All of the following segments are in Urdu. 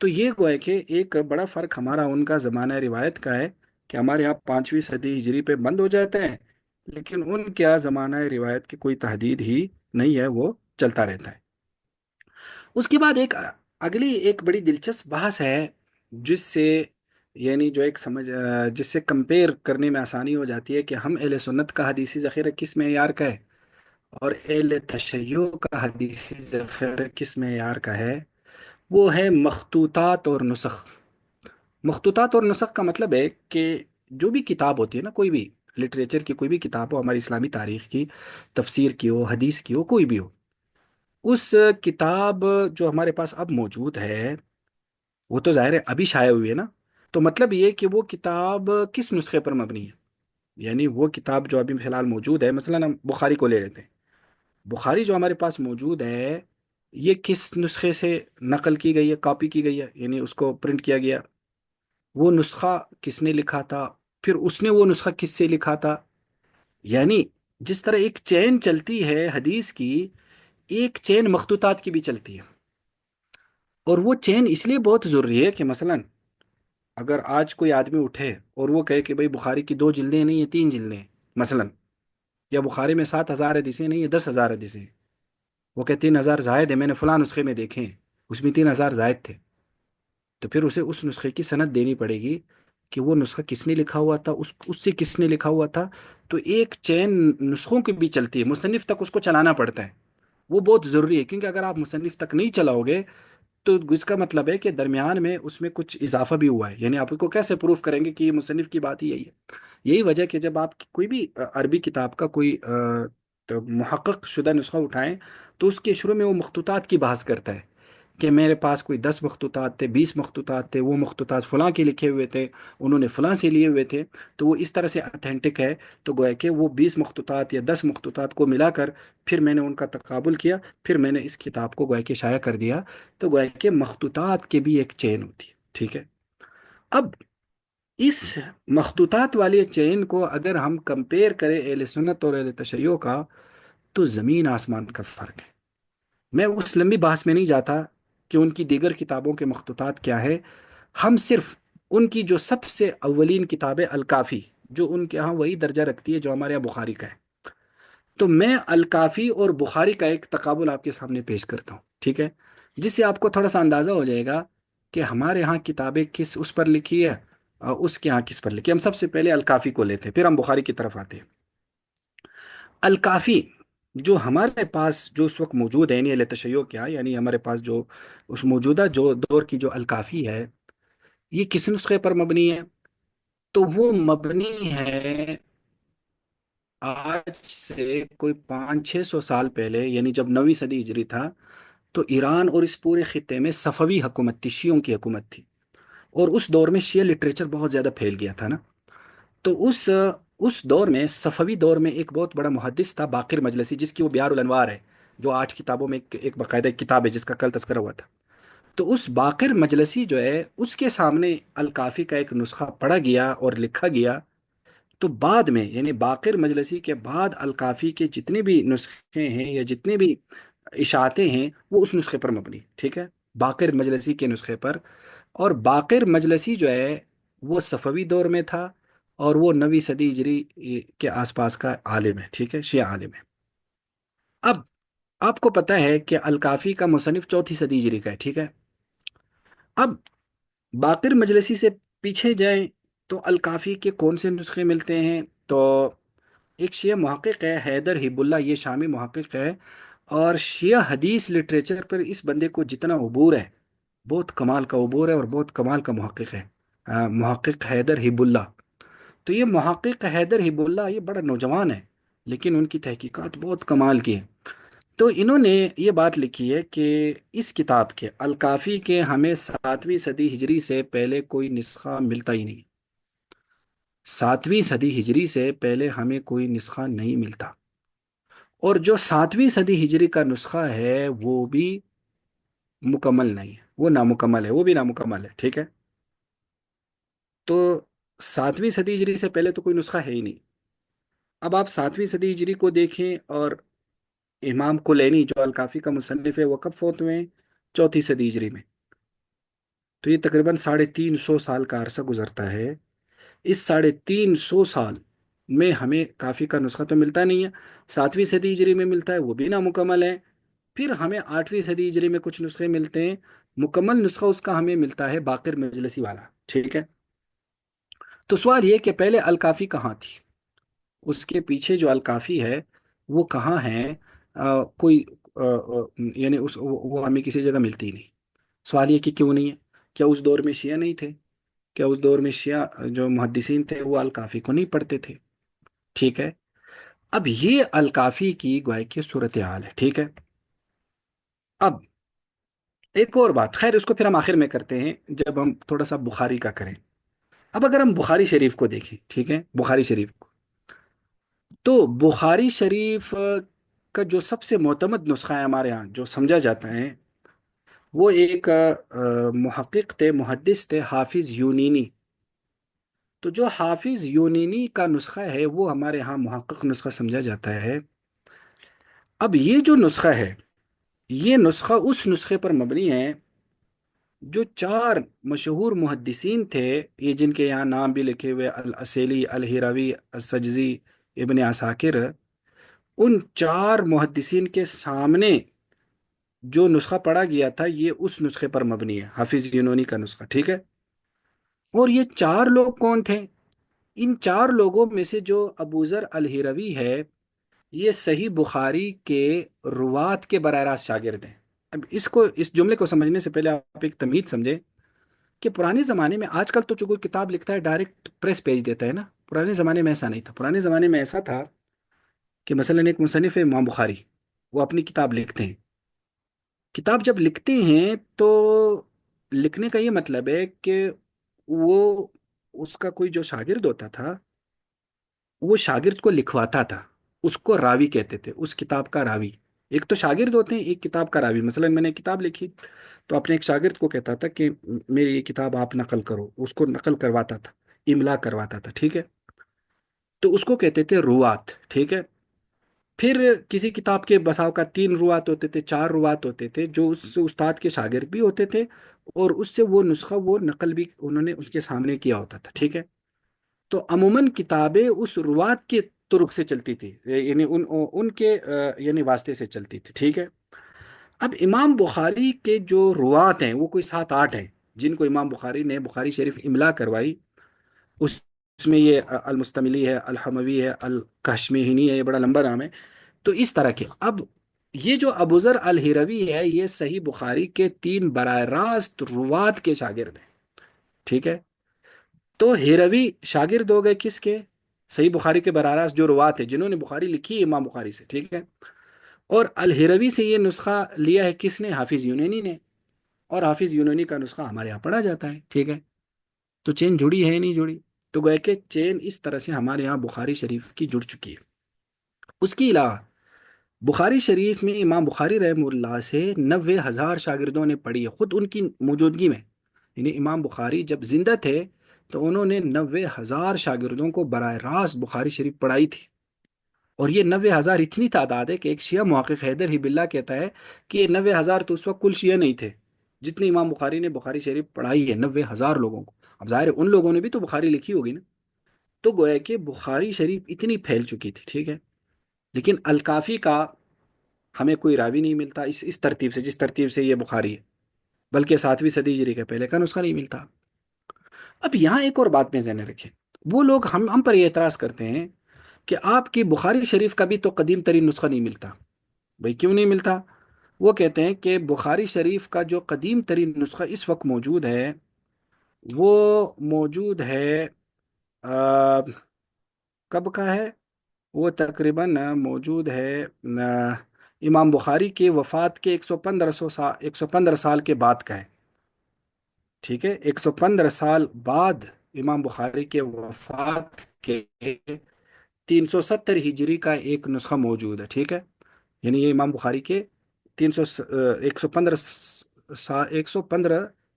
تو یہ گویا کہ ایک بڑا فرق ہمارا ان کا زمانہ روایت کا ہے کہ ہمارے یہاں 5ویں صدی ہجری پہ بند ہو جاتے ہیں، لیکن ان کے یہاں زمانہ روایت کی کوئی تحدید ہی نہیں ہے، وہ چلتا رہتا ہے۔ اس کے بعد ایک اگلی ایک بڑی دلچسپ بحث ہے، جس سے یعنی جو ایک جس سے کمپیئر کرنے میں آسانی ہو جاتی ہے کہ ہم اہل سنت کا حدیثی ذخیرہ کس معیار کا ہے اور اہل تشیع کا حدیثی ذخیرہ کس معیار کا ہے۔ وہ ہے مخطوطات اور نسخ۔ مخطوطات اور نسخ کا مطلب ہے کہ جو بھی کتاب ہوتی ہے نا، کوئی بھی لٹریچر کی کوئی بھی کتاب ہو، ہماری اسلامی تاریخ کی، تفسیر کی ہو، حدیث کی ہو، کوئی بھی ہو، اس کتاب جو ہمارے پاس اب موجود ہے، وہ تو ظاہر ہے ابھی شائع ہوئی ہے نا، تو مطلب یہ کہ وہ کتاب کس نسخے پر مبنی ہے۔ یعنی وہ کتاب جو ابھی فی الحال موجود ہے، مثلا ہم بخاری کو لے لیتے ہیں، بخاری جو ہمارے پاس موجود ہے، یہ کس نسخے سے نقل کی گئی ہے، کاپی کی گئی ہے، یعنی اس کو پرنٹ کیا گیا، وہ نسخہ کس نے لکھا تھا، پھر اس نے وہ نسخہ کس سے لکھا تھا۔ یعنی جس طرح ایک چین چلتی ہے حدیث کی، ایک چین مخطوطات کی بھی چلتی ہے، اور وہ چین اس لیے بہت ضروری ہے کہ مثلا اگر آج کوئی آدمی اٹھے اور وہ کہے کہ بھئی بخاری کی 2 جلدیں نہیں ہیں، 3 جلدیں ہیں مثلا، یا بخاری میں 7,000 حدیثیں نہیں ہیں، 10,000 حدیثیں ہیں، وہ کہ 3,000 زائد ہے، میں نے فلاں نسخے میں دیکھے ہیں اس میں 3,000 زائد تھے، تو پھر اسے اس نسخے کی سند دینی پڑے گی کہ وہ نسخہ کس نے لکھا ہوا تھا، اس سے کس نے لکھا ہوا تھا۔ تو ایک چین نسخوں کی بھی چلتی ہے، مصنف تک اس کو چلانا پڑتا ہے، وہ بہت ضروری ہے، کیونکہ اگر آپ مصنف تک نہیں چلاؤ گے تو اس کا مطلب ہے کہ درمیان میں اس میں کچھ اضافہ بھی ہوا ہے، یعنی آپ اس کو کیسے پروف کریں گے کہ یہ مصنف کی بات ہی یہی ہے۔ یہی وجہ کہ جب آپ کوئی بھی عربی کتاب کا کوئی تو محقق شدہ نسخہ اٹھائیں، تو اس کے شروع میں وہ مخطوطات کی بحث کرتا ہے کہ میرے پاس کوئی 10 مخطوطات تھے، 20 مخطوطات تھے، وہ مخطوطات فلاں کے لکھے ہوئے تھے، انہوں نے فلاں سے لیے ہوئے تھے، تو وہ اس طرح سے اتھینٹک ہے۔ تو گویا کہ وہ 20 مخطوطات یا 10 مخطوطات کو ملا کر پھر میں نے ان کا تقابل کیا، پھر میں نے اس کتاب کو گویا کہ شائع کر دیا۔ تو گویا کہ مخطوطات کی بھی ایک چین ہوتی ہے، ٹھیک ہے۔ اب اس مخطوطات والی چین کو اگر ہم کمپیئر کریں اہل سنت اور اہل تشیع کا، تو زمین آسمان کا فرق ہے۔ میں اس لمبی بحث میں نہیں جاتا کہ ان کی دیگر کتابوں کے مخطوطات کیا ہے، ہم صرف ان کی جو سب سے اولین کتاب ہے الکافی، جو ان کے ہاں وہی درجہ رکھتی ہے جو ہمارے یہاں بخاری کا ہے، تو میں الکافی اور بخاری کا ایک تقابل آپ کے سامنے پیش کرتا ہوں، ٹھیک ہے، جس سے آپ کو تھوڑا سا اندازہ ہو جائے گا کہ ہمارے ہاں کتابیں کس اس پر لکھی ہے اور اس کے ہاں کس پر لکھی ہے۔ ہم سب سے پہلے الکافی کو لیتے ہیں، پھر ہم بخاری کی طرف آتے ہیں۔ الکافی جو ہمارے پاس جو اس وقت موجود ہے، یعنی اہل تشیع کیا، یعنی ہمارے پاس جو اس موجودہ جو دور کی جو الکافی ہے، یہ کس نسخے پر مبنی ہے؟ تو وہ مبنی ہے آج سے کوئی 500 600 سال پہلے، یعنی جب 9ویں صدی ہجری تھا، تو ایران اور اس پورے خطے میں صفوی حکومت تھی، شیعوں کی حکومت تھی، اور اس دور میں شیعہ لٹریچر بہت زیادہ پھیل گیا تھا نا۔ تو اس دور میں، صفوی دور میں، ایک بہت بڑا محدث تھا باقر مجلسی، جس کی وہ بیار الانوار ہے، جو 8 کتابوں میں ایک باقاعدہ ایک کتاب ہے جس کا کل تذکرہ ہوا تھا۔ تو اس باقر مجلسی جو ہے، اس کے سامنے الکافی کا ایک نسخہ پڑھا گیا اور لکھا گیا۔ تو بعد میں، یعنی باقر مجلسی کے بعد، الکافی کے جتنے بھی نسخے ہیں یا جتنے بھی اشاعتیں ہیں، وہ اس نسخے پر مبنی، ٹھیک ہے، باقر مجلسی کے نسخے پر۔ اور باقر مجلسی جو ہے، وہ صفوی دور میں تھا، اور وہ 9ویں صدی ہجری کے آس پاس کا عالم ہے، ٹھیک ہے، شیعہ عالم ہے۔ اب آپ کو پتہ ہے کہ الکافی کا مصنف 4تھی صدی ہجری کا ہے، ٹھیک ہے۔ اب باقر مجلسی سے پیچھے جائیں تو الکافی کے کون سے نسخے ملتے ہیں؟ تو ایک شیعہ محقق ہے حیدر ہیب اللہ، یہ شامی محقق ہے، اور شیعہ حدیث لٹریچر پر اس بندے کو جتنا عبور ہے، بہت کمال کا عبور ہے اور بہت کمال کا محقق ہے، محقق حیدر ہیب اللہ۔ تو یہ محقق حیدر ہیب اللہ یہ بڑا نوجوان ہے، لیکن ان کی تحقیقات بہت کمال کی ہیں۔ تو انہوں نے یہ بات لکھی ہے کہ اس کتاب کے الکافی کے ہمیں 7ویں صدی ہجری سے پہلے کوئی نسخہ ملتا ہی نہیں، 7ویں صدی ہجری سے پہلے ہمیں کوئی نسخہ نہیں ملتا، اور جو 7ویں صدی ہجری کا نسخہ ہے وہ بھی مکمل نہیں ہے، وہ نامکمل ہے، وہ بھی نامکمل ہے، ٹھیک ہے۔ تو 7ویں صدی ہجری سے پہلے تو کوئی نسخہ ہے ہی نہیں۔ اب آپ 7ویں صدی ہجری کو دیکھیں، اور امام کلینی جو الکافی کا مصنف ہے، وہ کب فوت ہوئے ہیں؟ 4تھی صدی ہجری میں۔ تو یہ تقریباً 350 سال کا عرصہ گزرتا ہے. اس 350 سال میں ہمیں کافی کا نسخہ تو ملتا نہیں ہے. 7ویں صدی ہجری میں ملتا ہے، وہ بھی نامکمل ہے. پھر ہمیں 8ویں صدی ہجری میں کچھ نسخے ملتے ہیں. مکمل نسخہ اس کا ہمیں ملتا ہے باقر مجلسی والا. ٹھیک ہے. تو سوال یہ کہ پہلے الکافی کہاں تھی، اس کے پیچھے جو الکافی ہے وہ کہاں ہے؟ کوئی یعنی وہ ہمیں کسی جگہ ملتی ہی نہیں. سوال یہ کہ کیوں نہیں ہے؟ کیا اس دور میں شیعہ نہیں تھے؟ کیا اس دور میں شیعہ جو محدثین تھے وہ الکافی کو نہیں پڑھتے تھے؟ ٹھیک ہے. اب یہ الکافی کی گویا کی صورتحال ہے. ٹھیک ہے. اب ایک اور بات، خیر اس کو پھر ہم آخر میں کرتے ہیں جب ہم تھوڑا سا بخاری کا کریں. اب اگر ہم بخاری شریف کو دیکھیں، ٹھیک ہے، بخاری شریف کو، تو بخاری شریف کا جو سب سے معتمد نسخہ ہے ہمارے ہاں جو سمجھا جاتا ہے، وہ ایک محقق تھے، محدث تھے، حافظ یونینی. تو جو حافظ یونینی کا نسخہ ہے وہ ہمارے ہاں محقق نسخہ سمجھا جاتا ہے. اب یہ جو نسخہ ہے، یہ نسخہ اس نسخے پر مبنی ہے جو 4 مشہور محدثین تھے، یہ جن کے یہاں نام بھی لکھے ہوئے، الاسیلی، الہیراوی، السجزی، ابن عساکر. ان 4 محدثین کے سامنے جو نسخہ پڑھا گیا تھا یہ اس نسخے پر مبنی ہے، حافظ یونانی کا نسخہ. ٹھیک ہے. اور یہ 4 لوگ کون تھے؟ ان 4 لوگوں میں سے جو ابو ذر الہروی ہے، یہ صحیح بخاری کے روات کے براہ راست شاگرد ہیں. اب اس جملے کو سمجھنے سے پہلے آپ ایک تمہید سمجھیں کہ پرانے زمانے میں، آج کل تو جو کوئی کتاب لکھتا ہے ڈائریکٹ پریس بھیج دیتا ہے نا. پرانے زمانے میں ایسا نہیں تھا. پرانے زمانے میں ایسا تھا کہ مثلا ایک مصنف ہے امام بخاری، وہ اپنی کتاب لکھتے ہیں. کتاب جب لکھتے ہیں تو لکھنے کا یہ مطلب ہے کہ وہ، اس کا کوئی جو شاگرد ہوتا تھا وہ شاگرد کو لکھواتا تھا. اس کو راوی کہتے تھے، اس کتاب کا راوی. ایک تو شاگرد ہوتے ہیں، ایک کتاب کا راوی. مثلا میں نے کتاب لکھی تو اپنے ایک شاگرد کو کہتا تھا کہ میری یہ کتاب آپ نقل کرو، اس کو نقل کرواتا تھا، املا کرواتا تھا. ٹھیک ہے. تو اس کو کہتے تھے روات. ٹھیک ہے. پھر کسی کتاب کے بساؤ کا 3 روات ہوتے تھے، 4 روات ہوتے تھے جو اس استاد کے شاگرد بھی ہوتے تھے، اور اس سے وہ نسخہ، وہ نقل بھی انہوں نے اس کے سامنے کیا ہوتا تھا. ٹھیک ہے. تو عموماً کتابیں اس روات کے طرق سے چلتی تھی، یعنی ان کے یعنی واسطے سے چلتی تھی. ٹھیک ہے. اب امام بخاری کے جو روات ہیں وہ کوئی 7 8 ہیں جن کو امام بخاری نے بخاری شریف املا کروائی. اس اس میں یہ المستملی ہے، الحموی ہے، الکشمیہنی ہے، یہ بڑا لمبا نام ہے. تو اس طرح کے، اب یہ جو ابوذر الہروی ہے یہ صحیح بخاری کے 3 براہ راست روات کے شاگرد ہیں. ٹھیک ہے. تو ہیروی شاگرد ہو گئے کس کے؟ صحیح بخاری کے براہ راست جو روات ہیں جنہوں نے بخاری لکھی ہے امام بخاری سے. ٹھیک ہے. اور الہروی سے یہ نسخہ لیا ہے کس نے؟ حافظ یونانی نے. اور حافظ یونانی کا نسخہ ہمارے یہاں پڑھا جاتا ہے. ٹھیک ہے. تو چین جڑی ہے نہیں جڑی؟ تو گویا کہ چین اس طرح سے ہمارے یہاں بخاری شریف کی جڑ چکی ہے. اس کے علاوہ بخاری شریف میں امام بخاری رحمہ اللہ سے 90,000 شاگردوں نے پڑھی ہے خود ان کی موجودگی میں. یعنی امام بخاری جب زندہ تھے تو انہوں نے 90,000 شاگردوں کو براہ راست بخاری شریف پڑھائی تھی. اور یہ 90,000 اتنی تعداد ہے کہ ایک شیعہ محقق حیدر ہی باللہ کہتا ہے کہ یہ 90,000 تو اس وقت کل شیعہ نہیں تھے جتنے امام بخاری نے بخاری شریف پڑھائی ہے 90,000 لوگوں کو. اب ظاہر ہے ان لوگوں نے بھی تو بخاری لکھی ہوگی نا. تو گویا کہ بخاری شریف اتنی پھیل چکی تھی. ٹھیک ہے. لیکن الکافی کا ہمیں کوئی راوی نہیں ملتا اس ترتیب سے، جس ترتیب سے یہ بخاری ہے، بلکہ 7ویں صدی ہجری کے پہلے کا نسخہ نہیں ملتا. اب یہاں ایک اور بات میں ذہن میں رکھیں. وہ لوگ ہم پر یہ اعتراض کرتے ہیں کہ آپ کی بخاری شریف کا بھی تو قدیم ترین نسخہ نہیں ملتا. بھئی کیوں نہیں ملتا؟ وہ کہتے ہیں کہ بخاری شریف کا جو قدیم ترین نسخہ اس وقت موجود ہے وہ موجود ہے، آ، کب کا ہے؟ وہ تقریباً موجود ہے امام بخاری کے وفات کے 115 سال کے بعد کا ہے. ٹھیک ہے. 115 سال بعد امام بخاری کے وفات کے 370 ہجری کا ایک نسخہ موجود ہے. ٹھیک ہے. یعنی یہ امام بخاری کے 115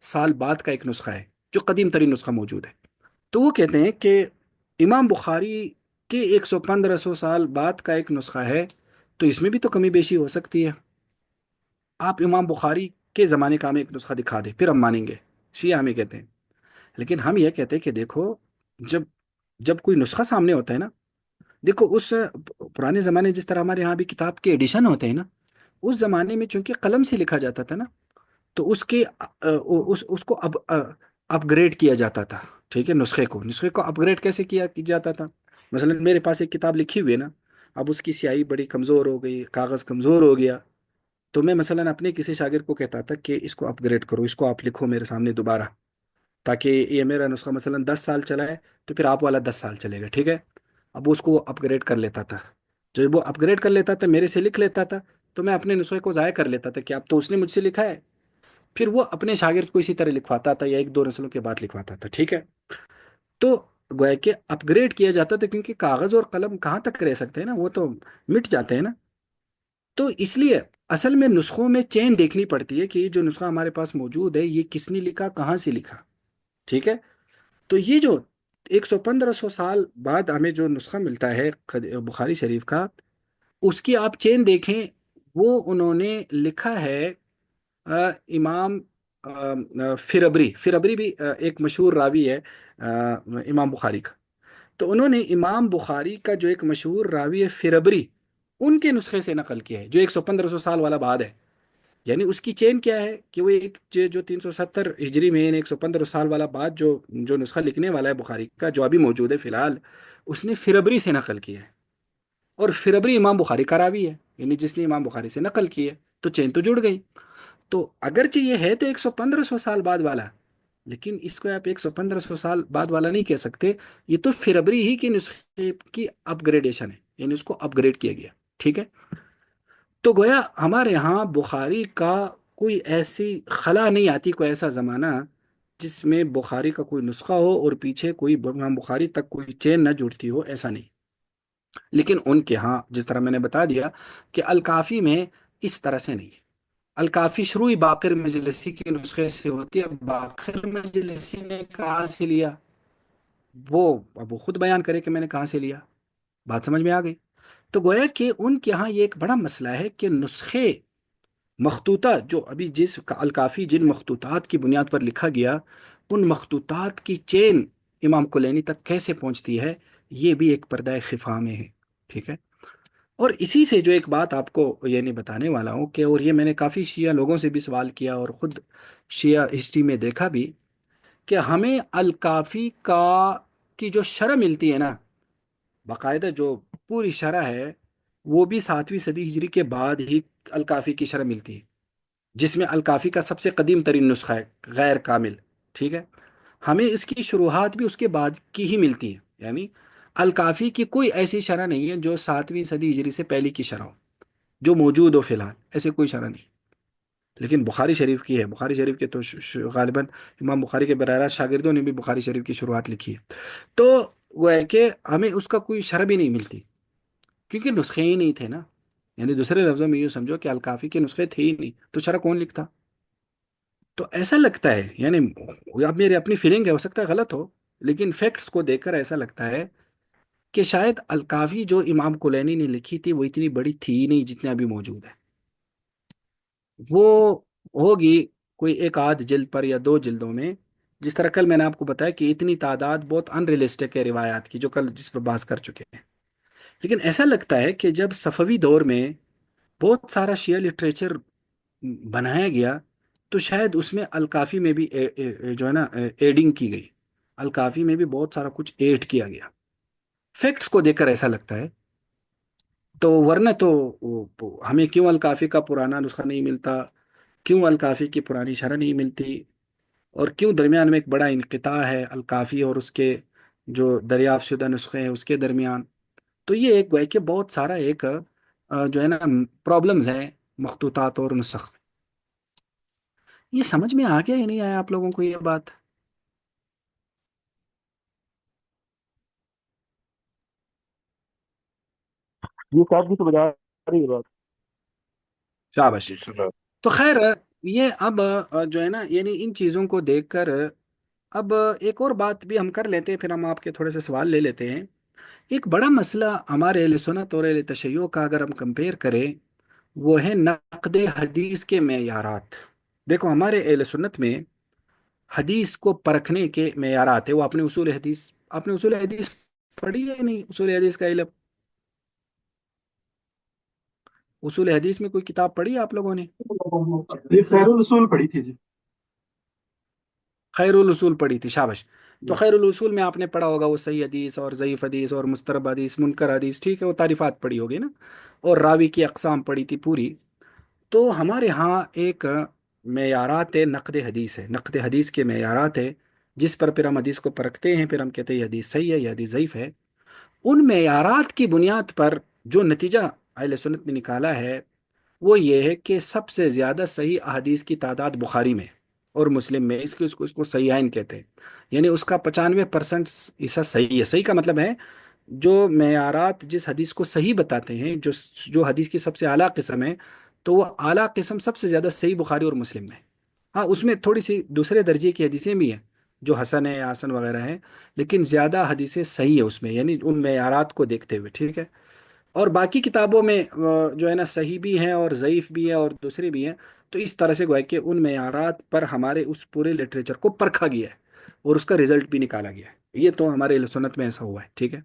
سال بعد کا ایک نسخہ ہے جو قدیم ترین نسخہ موجود ہے. تو وہ کہتے ہیں کہ امام بخاری کے 115 سال بعد کا ایک نسخہ ہے تو اس میں بھی تو کمی بیشی ہو سکتی ہے. آپ امام بخاری کے زمانے کا ہمیں ایک نسخہ دکھا دیں پھر ہم مانیں گے. شیعہ ہمیں کہتے ہیں، لیکن ہم یہ کہتے ہیں کہ دیکھو، جب جب کوئی نسخہ سامنے ہوتا ہے نا، دیکھو اس پرانے زمانے جس طرح ہمارے یہاں بھی کتاب کے ایڈیشن ہوتے ہیں نا، اس زمانے میں چونکہ قلم سے لکھا جاتا تھا نا، تو اس کے اس کو اپ گریڈ کیا جاتا تھا، ٹھیک ہے، نسخے کو اپ گریڈ کیسے کیا جاتا تھا؟ مثلا میرے پاس ایک کتاب لکھی ہوئی ہے نا، اب اس کی سیاہی بڑی کمزور ہو گئی، کاغذ کمزور ہو گیا، تو میں مثلا اپنے کسی شاگرد کو کہتا تھا کہ اس کو اپ گریڈ کرو، اس کو آپ لکھو میرے سامنے دوبارہ، تاکہ یہ میرا نسخہ مثلا 10 سال چلا ہے، تو پھر آپ والا 10 سال چلے گا، ٹھیک ہے؟ اب اس کو اپ گریڈ کر لیتا تھا، جب وہ اپ گریڈ کر لیتا تھا میرے سے لکھ لیتا تھا، تو میں اپنے نسخے کو ضائع کر لیتا تھا کہ اب تو اس نے مجھ سے لکھا ہے، پھر وہ اپنے شاگرد کو اسی طرح لکھواتا تھا یا ایک دو نسلوں کے بعد لکھواتا تھا، ٹھیک ہے؟ تو گویا کہ اپ گریڈ کیا جاتا تھا، کیونکہ کاغذ اور قلم کہاں تک رہ سکتے ہیں نا، وہ تو مٹ جاتے ہیں نا، تو اس لیے اصل میں نسخوں میں چین دیکھنی پڑتی ہے کہ یہ جو نسخہ ہمارے پاس موجود ہے یہ کس نے لکھا، کہاں سے لکھا، ٹھیک ہے؟ تو یہ جو 100 1500 سال بعد ہمیں جو نسخہ ملتا ہے بخاری شریف کا، اس کی آپ چین دیکھیں، وہ انہوں نے لکھا ہے امام فربری بھی ایک مشہور راوی ہے امام بخاری کا، تو انہوں نے امام بخاری کا جو ایک مشہور راوی ہے فربری، ان کے نسخے سے نقل کیا ہے جو 100 1500 سال والا بعد ہے، یعنی اس کی چین کیا ہے کہ وہ ایک جو 370 ہجری میں، یعنی 115 سال والا بعد جو نسخہ لکھنے والا ہے بخاری کا، جو ابھی موجود ہے فی الحال، اس نے فربری سے نقل کیا ہے، اور فربری امام بخاری کا راوی ہے، یعنی جس نے امام بخاری سے نقل کی ہے، تو چین تو جڑ گئی۔ تو اگرچہ یہ ہے تو 100 1500 سال بعد والا، لیکن اس کو آپ 100 1500 سال بعد والا نہیں کہہ سکتے، یہ تو فربری ہی کے نسخے کی اپ گریڈیشن ہے، یعنی اس کو اپ گریڈ کیا گیا، ٹھیک ہے؟ تو گویا ہمارے یہاں بخاری کا کوئی ایسی خلا نہیں آتی، کوئی ایسا زمانہ جس میں بخاری کا کوئی نسخہ ہو اور پیچھے کوئی امام بخاری تک کوئی چین نہ جڑتی ہو، ایسا نہیں۔ لیکن ان کے ہاں جس طرح میں نے بتا دیا کہ الکافی میں اس طرح سے نہیں، الکافی شروع ہی باقر مجلسی کے نسخے سے ہوتی ہے، اب باقر مجلسی نے کہاں سے لیا، وہ اب وہ خود بیان کرے کہ میں نے کہاں سے لیا، بات سمجھ میں آ گئی؟ تو گویا کہ ان کے ہاں یہ ایک بڑا مسئلہ ہے کہ نسخے مخطوطہ جو ابھی جس کا الکافی جن مخطوطات کی بنیاد پر لکھا گیا، ان مخطوطات کی چین امام کلینی تک کیسے پہنچتی ہے، یہ بھی ایک پردہ خفا میں ہے، ٹھیک ہے؟ اور اسی سے جو ایک بات آپ کو یعنی بتانے والا ہوں کہ، اور یہ میں نے کافی شیعہ لوگوں سے بھی سوال کیا اور خود شیعہ ہسٹری میں دیکھا بھی، کہ ہمیں الکافی کی جو شرح ملتی ہے نا، باقاعدہ جو پوری شرح ہے، وہ بھی 7ویں صدی ہجری کے بعد ہی الکافی کی شرح ملتی ہے، جس میں الکافی کا سب سے قدیم ترین نسخہ ہے، غیر کامل، ٹھیک ہے؟ ہمیں اس کی شروحات بھی اس کے بعد کی ہی ملتی ہیں، یعنی الکافی کی کوئی ایسی شرح نہیں ہے جو 7ویں صدی ہجری سے پہلے کی شرح ہو، جو موجود ہو فی الحال، ایسے کوئی شرح نہیں، لیکن بخاری شریف کی ہے، بخاری شریف کے تو غالباً امام بخاری کے براہ راست شاگردوں نے بھی بخاری شریف کی شروحات لکھی ہے، تو وہ ہے کہ ہمیں اس کا کوئی شرح بھی نہیں ملتی، کیونکہ نسخے ہی نہیں تھے نا، یعنی دوسرے لفظوں میں یہ سمجھو کہ الکافی کے نسخے تھے ہی نہیں، تو شرح کون لکھتا؟ تو ایسا لگتا ہے، یعنی اب میری اپنی فیلنگ ہے، ہو سکتا ہے غلط ہو، لیکن فیکٹس کو دیکھ کر ایسا لگتا ہے کہ شاید الکافی جو امام کلینی نے لکھی تھی وہ اتنی بڑی تھی ہی نہیں جتنے ابھی موجود ہے، وہ ہوگی کوئی ایک آدھ جلد پر یا دو جلدوں میں، جس طرح کل میں نے آپ کو بتایا کہ اتنی تعداد بہت ان ریلسٹک ہے روایات کی، جو کل جس پر بحث کر چکے ہیں، لیکن ایسا لگتا ہے کہ جب صفوی دور میں بہت سارا شیعہ لٹریچر بنایا گیا، تو شاید اس میں الکافی میں بھی جو ہے نا ایڈنگ کی گئی، الکافی میں بھی بہت سارا کچھ ایڈ کیا گیا، فیکٹس کو دیکھ کر ایسا لگتا ہے، تو ورنہ تو ہمیں کیوں الکافی کا پرانا نسخہ نہیں ملتا، کیوں الکافی کی پرانی شرح نہیں ملتی، اور کیوں درمیان میں ایک بڑا انقطاع ہے الکافی اور اس کے جو دریافت شدہ نسخے ہیں اس کے درمیان؟ تو یہ ایک گویا کہ بہت سارا ایک جو ہے نا پرابلمز ہیں مخطوطات اور نسخ میں۔ یہ سمجھ میں آ گیا یا نہیں آیا آپ لوگوں کو یہ بات؟ یہ صاحب بھی تو بتا رہی ہے بات. شاباش تو خیر، یہ اب جو ہے نا یعنی ان چیزوں کو دیکھ کر اب ایک اور بات بھی ہم کر لیتے ہیں، پھر ہم آپ کے تھوڑے سے سوال لے لیتے ہیں۔ ایک بڑا مسئلہ ہمارے اہل سنت اور اہل تشیع کا اگر ہم کمپیئر کریں، وہ ہے نقد حدیث کے معیارات۔ دیکھو ہمارے اہل سنت میں حدیث کو پرکھنے کے معیارات ہے، وہ اپنے اصول حدیث. آپ نے اصول حدیث پڑھی ہے نہیں؟ اصول حدیث کا علم، اصول حدیث میں کوئی کتاب پڑھی ہے آپ لوگوں نے؟ یہ خیر الرسول پڑھی تھی جی۔ خیر الاصول پڑھی تھی، شابش. تو خیر الاصول میں آپ نے پڑھا ہوگا وہ صحیح حدیث اور ضعیف حدیث اور مسترب حدیث منکر حدیث، ٹھیک ہے، وہ تعریفات پڑھی ہوگی نا. اور راوی کی اقسام پڑھی تھی پوری. تو ہمارے ہاں ایک معیارات نقد حدیث ہے، نقد حدیث کے معیارات ہے، جس پر پھر ہم حدیث کو پرکھتے ہیں، پھر ہم کہتے ہیں یہ حدیث صحیح ہے، یہ حدیث ضعیف ہے. ان معیارات کی بنیاد پر جو نتیجہ اہل سنت نے نکالا ہے وہ یہ ہے کہ سب سے زیادہ صحیح احادیث کی تعداد بخاری میں اور مسلم میں، اس کو صحیحین کہتے ہیں. یعنی اس کا 95% حصہ صحیح ہے. صحیح کا مطلب ہے جو معیارات جس حدیث کو صحیح بتاتے ہیں، جو حدیث کی سب سے اعلیٰ قسم ہے، تو وہ اعلیٰ قسم سب سے زیادہ صحیح بخاری اور مسلم میں. ہاں، اس میں تھوڑی سی دوسرے درجے کی حدیثیں بھی ہیں جو حسن ہے، حسن وغیرہ ہیں، لیکن زیادہ حدیثیں صحیح ہے اس میں، یعنی ان معیارات کو دیکھتے ہوئے، ٹھیک ہے. اور باقی کتابوں میں جو ہے نا صحیح بھی ہیں اور ضعیف بھی ہے اور دوسری بھی ہیں. تو اس طرح سے گویا کہ ان معیارات پر ہمارے اس پورے لٹریچر کو پرکھا گیا ہے اور اس کا رزلٹ بھی نکالا گیا ہے. یہ تو ہمارے اہل سنت میں ایسا ہوا ہے، ٹھیک ہے.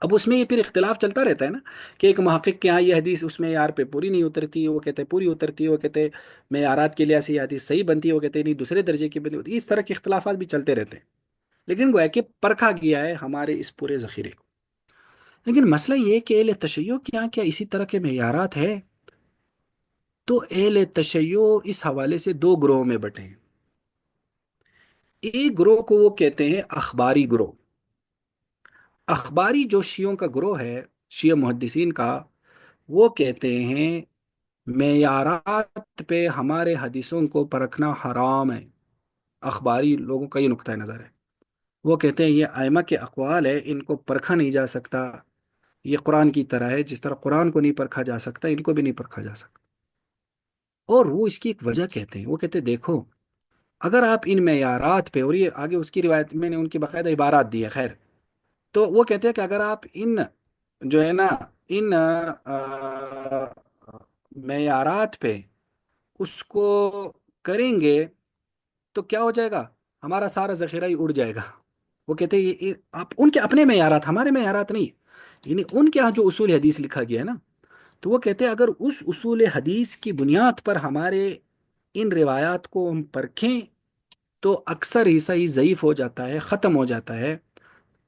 اب اس میں یہ پھر اختلاف چلتا رہتا ہے نا، کہ ایک محقق کے ہاں یہ حدیث اس معیار پہ پوری نہیں اترتی، وہ کہتے ہیں پوری اترتی ہے، وہ کہتے ہیں معیارات کے لحاظ سے یہ حدیث صحیح بنتی ہے، وہ کہتے ہیں نہیں دوسرے درجے کی بنتی ہے. اس طرح کے اختلافات بھی چلتے رہتے ہیں، لیکن گویا کہ پرکھا گیا ہے ہمارے اس پورے ذخیرے کو. لیکن مسئلہ یہ ہے کہ اہل تشیع کے یہاں کیا اسی طرح کے معیارات ہے؟ تو اہل تشیع اس حوالے سے دو گروہوں میں بٹے ہیں. ایک گروہ کو وہ کہتے ہیں اخباری گروہ. اخباری جو شیعوں کا گروہ ہے، شیعہ محدثین کا، وہ کہتے ہیں معیارات پہ ہمارے حدیثوں کو پرکھنا حرام ہے. اخباری لوگوں کا یہ نقطہ نظر ہے. وہ کہتے ہیں یہ ائمہ کے اقوال ہے، ان کو پرکھا نہیں جا سکتا. یہ قرآن کی طرح ہے، جس طرح قرآن کو نہیں پرکھا جا سکتا ان کو بھی نہیں پرکھا جا سکتا. اور وہ اس کی ایک وجہ کہتے ہیں. وہ کہتے ہیں دیکھو، اگر آپ ان معیارات پہ، اور یہ آگے اس کی روایت میں نے ان کی باقاعدہ عبارات دی ہے، خیر. تو وہ کہتے ہیں کہ اگر آپ ان جو ہے نا ان معیارات پہ اس کو کریں گے تو کیا ہو جائے گا؟ ہمارا سارا ذخیرہ ہی اڑ جائے گا. وہ کہتے ہیں یہ آپ ان کے اپنے معیارات، ہمارے معیارات نہیں. یعنی ان کے ہاں جو اصول حدیث لکھا گیا ہے نا، تو وہ کہتے ہیں اگر اس اصول حدیث کی بنیاد پر ہمارے ان روایات کو ہم پرکھیں تو اکثر حصہ ہی ضعیف ہو جاتا ہے، ختم ہو جاتا ہے.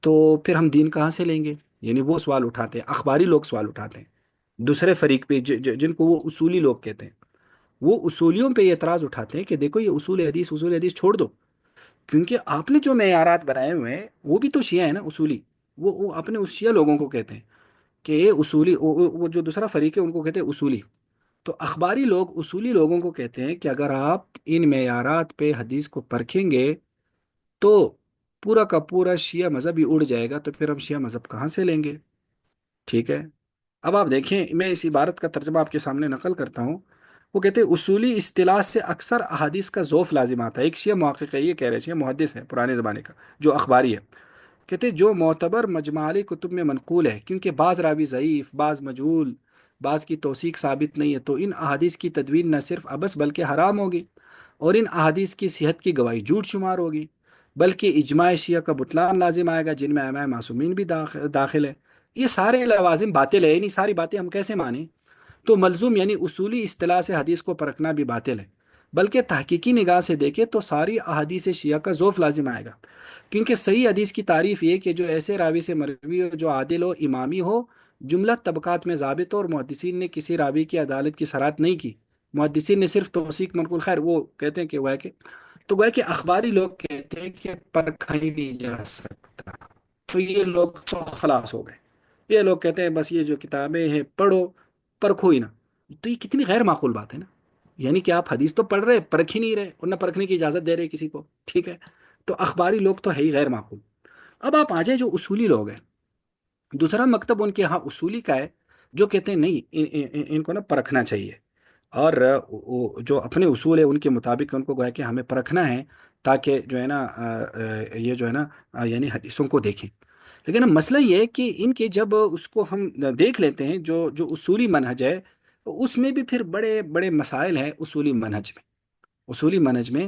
تو پھر ہم دین کہاں سے لیں گے؟ یعنی وہ سوال اٹھاتے ہیں، اخباری لوگ سوال اٹھاتے ہیں دوسرے فریق پہ، جن کو وہ اصولی لوگ کہتے ہیں. وہ اصولیوں پہ یہ اعتراض اٹھاتے ہیں کہ دیکھو یہ اصول حدیث چھوڑ دو، کیونکہ آپ نے جو معیارات بنائے ہوئے ہیں وہ بھی تو شیعہ ہے نا، اصولی. وہ اپنے اس شیعہ لوگوں کو کہتے ہیں کہ یہ اصولی، وہ جو دوسرا فریق ہے ان کو کہتے ہیں اصولی. تو اخباری لوگ اصولی لوگوں کو کہتے ہیں کہ اگر آپ ان معیارات پہ حدیث کو پرکھیں گے تو پورا کا پورا شیعہ مذہب ہی اڑ جائے گا، تو پھر ہم شیعہ مذہب کہاں سے لیں گے؟ ٹھیک ہے. اب آپ دیکھیں، میں اس عبارت کا ترجمہ آپ کے سامنے نقل کرتا ہوں. وہ کہتے ہیں اصولی اصطلاح سے اکثر احادیث کا ذوف لازم آتا ہے. ایک شیعہ محقق ہے، یہ کہہ رہے ہیں، محدث ہے پرانے زمانے کا جو اخباری ہے. کہتے ہیں جو معتبر مجموعی کتب میں منقول ہے، کیونکہ بعض راوی ضعیف، بعض مجہول، بعض کی توثیق ثابت نہیں ہے، تو ان احادیث کی تدوین نہ صرف ابس بلکہ حرام ہوگی، اور ان احادیث کی صحت کی گواہی جھوٹ شمار ہوگی، بلکہ اجماع شیعہ کا بطلان لازم آئے گا، جن میں ائمہ معصومین بھی داخل ہے. یہ سارے لوازم باطل ہے، یعنی ساری باتیں ہم کیسے مانیں؟ تو ملزوم یعنی اصولی اصطلاح سے حدیث کو پرکھنا بھی باطل ہے، بلکہ تحقیقی نگاہ سے دیکھے تو ساری احادیث شیعہ کا ذوف لازم آئے گا. کیونکہ صحیح حدیث کی تعریف یہ کہ جو ایسے راوی سے مروی ہو جو عادل ہو، امامی ہو، جملہ طبقات میں ضابط ہو، اور محدثین نے کسی راوی کی عدالت کی سرات نہیں کی، محدثین نے صرف توثیق منقول، خیر وہ کہتے ہیں کہ وہ ہے کہ، تو گویا کہ اخباری لوگ کہتے ہیں کہ پرکھا ہی نہیں جا سکتا. تو یہ لوگ تو خلاص ہو گئے. یہ لوگ کہتے ہیں بس یہ جو کتابیں ہیں پڑھو، پرکھو ہی نا. تو یہ کتنی غیر معقول بات ہے نا. یعنی کہ آپ حدیث تو پڑھ رہے، پرکھ ہی نہیں رہے اور نہ پرکھنے کی اجازت دے رہے کسی کو، ٹھیک ہے. تو اخباری لوگ تو ہے ہی غیر معقول. اب آپ آ جائیں جو اصولی لوگ ہیں، دوسرا مکتب ان کے ہاں اصولی کا ہے، جو کہتے ہیں نہیں ان کو نا پرکھنا چاہیے، اور جو اپنے اصول ہے ان کے مطابق ان کو گویا کہ ہمیں پرکھنا ہے، تاکہ جو ہے نا یہ جو ہے نا یعنی حدیثوں کو دیکھیں. لیکن اب مسئلہ یہ ہے کہ ان کے جب اس کو ہم دیکھ لیتے ہیں، جو جو اصولی منہج ہے، اس میں بھی پھر بڑے بڑے مسائل ہیں اصولی منہج میں. اصولی منہج میں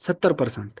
70%।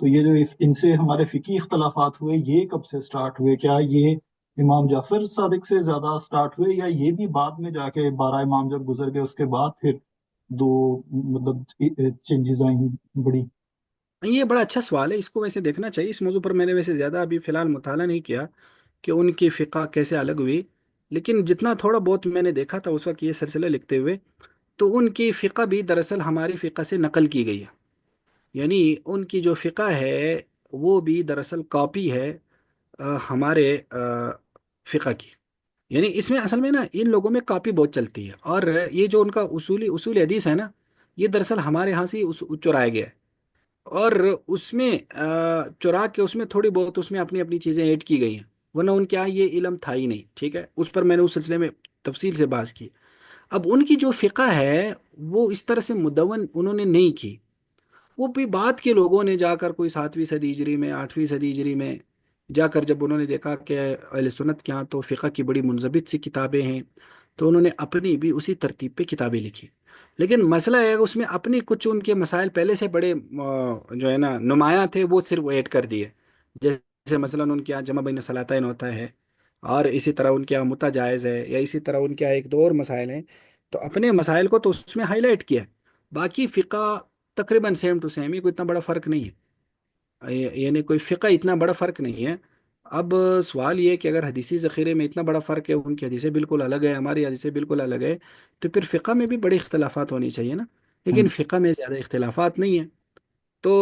تو یہ جو ان سے ہمارے فقی اختلافات ہوئے، یہ کب سے سٹارٹ ہوئے؟ کیا یہ امام جعفر صادق سے زیادہ سٹارٹ ہوئے، یا یہ بھی بعد میں جا کے 12 امام جب گزر گئے اس کے بعد پھر دو مطلب چینجز آئی ہیں بڑی؟ یہ بڑا اچھا سوال ہے، اس کو ویسے دیکھنا چاہیے، اس موضوع پر میں نے ویسے زیادہ ابھی فی الحال مطالعہ نہیں کیا کہ ان کی فقہ کیسے الگ ہوئی، لیکن جتنا تھوڑا بہت میں نے دیکھا تھا اس وقت یہ سلسلہ لکھتے ہوئے، تو ان کی فقہ بھی دراصل ہماری فقہ سے نقل کی گئی ہے، یعنی ان کی جو فقہ ہے وہ بھی دراصل کاپی ہے ہمارے فقہ کی، یعنی اس میں اصل میں نا ان لوگوں میں کاپی بہت چلتی ہے، اور یہ جو ان کا اصول حدیث ہے نا، یہ دراصل ہمارے یہاں سے ہی چرایا گیا ہے، اور اس میں چرا کے اس میں تھوڑی بہت اس میں اپنی اپنی چیزیں ایڈ کی گئی ہیں، ورنہ ان کے یہاں یہ علم تھا ہی نہیں، ٹھیک ہے، اس پر میں نے اس سلسلے میں تفصیل سے بات کی۔ اب ان کی جو فقہ ہے وہ اس طرح سے مدون انہوں نے نہیں کی، وہ بھی بعد کے لوگوں نے جا کر کوئی 7ویں صدی ہجری میں 8ویں صدی ہجری میں جا کر جب انہوں نے دیکھا کہ اہل سنت کے ہاں تو فقہ کی بڑی منضبط سی کتابیں ہیں، تو انہوں نے اپنی بھی اسی ترتیب پہ کتابیں لکھی، لیکن مسئلہ ہے اس میں اپنی کچھ ان کے مسائل پہلے سے بڑے جو ہے نا نمایاں تھے، وہ صرف ایڈ کر دیے، جیسے مثلا ان کے یہاں جمع بین صلاتین ہوتا ہے، اور اسی طرح ان کے یہاں متع جائز ہے، یا اسی طرح ان کے یہاں ایک دو اور مسائل ہیں، تو اپنے مسائل کو تو اس میں ہائی لائٹ کیا، باقی فقہ تقریباً سیم ٹو سیم ہی، کوئی اتنا بڑا فرق نہیں ہے، یعنی کوئی فقہ اتنا بڑا فرق نہیں ہے۔ اب سوال یہ ہے کہ اگر حدیثی ذخیرے میں اتنا بڑا فرق ہے، ان کی حدیثیں بالکل الگ ہے، ہماری حدیثیں بالکل الگ ہے، تو پھر فقہ میں بھی بڑے اختلافات ہونی چاہیے نا، ہوں۔ لیکن فقہ میں زیادہ اختلافات نہیں ہیں، تو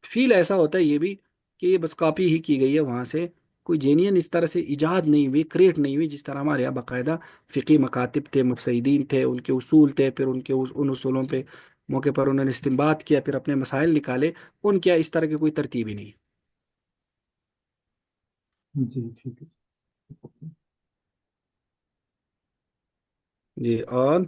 فیل ایسا ہوتا ہے یہ بھی کہ یہ بس کاپی ہی کی گئی ہے وہاں سے، کوئی جینین اس طرح سے ایجاد نہیں ہوئی، کریٹ نہیں ہوئی، جس طرح ہمارے یہاں باقاعدہ فقی مکاتب تھے، مجتہدین تھے، ان کے اصول تھے، پھر ان کے ان اصولوں پہ موقع پر انہوں نے استنباط کیا، پھر اپنے مسائل نکالے، ان کیا اس طرح کی کوئی ترتیب ہی نہیں ہے۔ جی ٹھیک ہے۔ جی، اور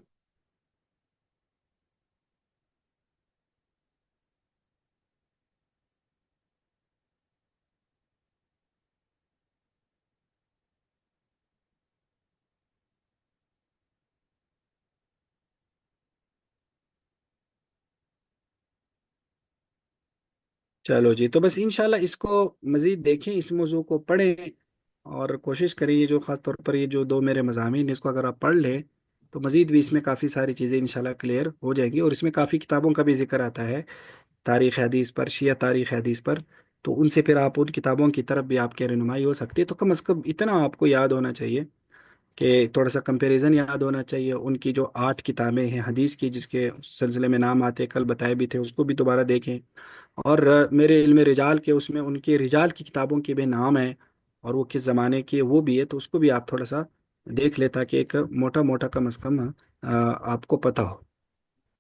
چلو جی، تو بس انشاءاللہ اس کو مزید دیکھیں، اس موضوع کو پڑھیں، اور کوشش کریں یہ جو خاص طور پر یہ جو دو میرے مضامین اس کو اگر آپ پڑھ لیں تو مزید بھی اس میں کافی ساری چیزیں انشاءاللہ کلیئر ہو جائیں گی، اور اس میں کافی کتابوں کا بھی ذکر آتا ہے تاریخ حدیث پر، شیعہ تاریخ حدیث پر، تو ان سے پھر آپ ان کتابوں کی طرف بھی آپ کی رہنمائی ہو سکتی ہے، تو کم از کم اتنا آپ کو یاد ہونا چاہیے کہ تھوڑا سا کمپیریزن یاد ہونا چاہیے، ان کی جو 8 کتابیں ہیں حدیث کی جس کے سلسلے میں نام آتے کل بتائے بھی تھے، اس کو بھی دوبارہ دیکھیں، اور میرے علم رجال کے اس میں ان کے رجال کی کتابوں کے بھی نام ہیں، اور وہ کس زمانے کی ہے وہ بھی ہے، تو اس کو بھی آپ تھوڑا سا دیکھ لیں تاکہ ایک موٹا موٹا کم از کم آپ کو پتہ ہو۔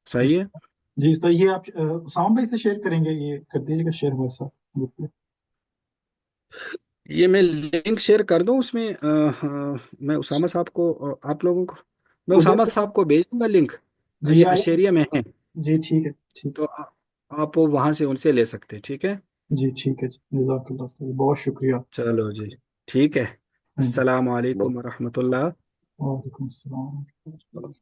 صحیح ہے؟ جی تو یہ آپ اسامہ بھائی سے شیئر کریں گے، یہ کر دیجیے گا شیئر ویسا گروپ پہ؟ یہ میں لنک شیئر کر دوں اس میں میں اسامہ صاحب کو آپ لوگوں کو، میں ادھر اسامہ پہ صاحب کو بھیج دوں گا لنک، جی یہ آیا، اشیریہ میں ہیں، جی ٹھیک ہے ٹھیک تو آپ وہاں سے ان سے لے سکتے ہیں، ٹھیک ہے؟ جی ٹھیک ہے جی، جزاک اللہ خیر، بہت شکریہ۔ چلو جی، ٹھیک ہے، ہوں۔ السلام علیکم ورحمۃ اللہ۔ وعلیکم السلام۔